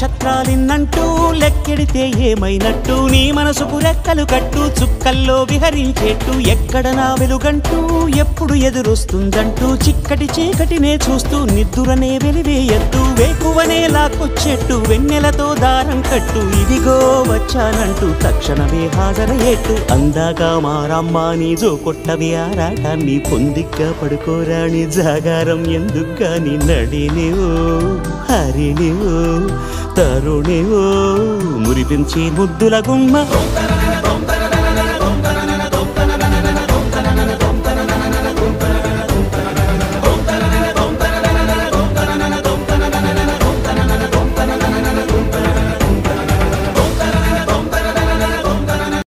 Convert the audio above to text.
నక్షత్రాలిన్నంటూ లెక్కెడితే ఏమైనట్టు నీ మనసుకు రెక్కలు కట్టు చుక్కల్లో విహరించేట్టు ఎక్కడ నా వెలుగంటూ ఎప్పుడు ఎదురొస్తుందంటూ చిక్కటి చీకటినే చూస్తూ నిద్దురనే వెలివేయద్దు వేకువనే లాక్కొచ్చేట్టు వెన్నెలతో దారం కట్టు ఇదిగో వచ్చానంటూ తక్షణమే హాజరయ్యేట్టు అందాక మారమ్మ నీ జో కొట్టవి ఆరాటాన్ని పొందిగ్గా పడుకోరాని జాగారం ఎందుకు గాని నడినివో హరినివో తరుణివో మురిపించి ముద్దుల గుమ్మ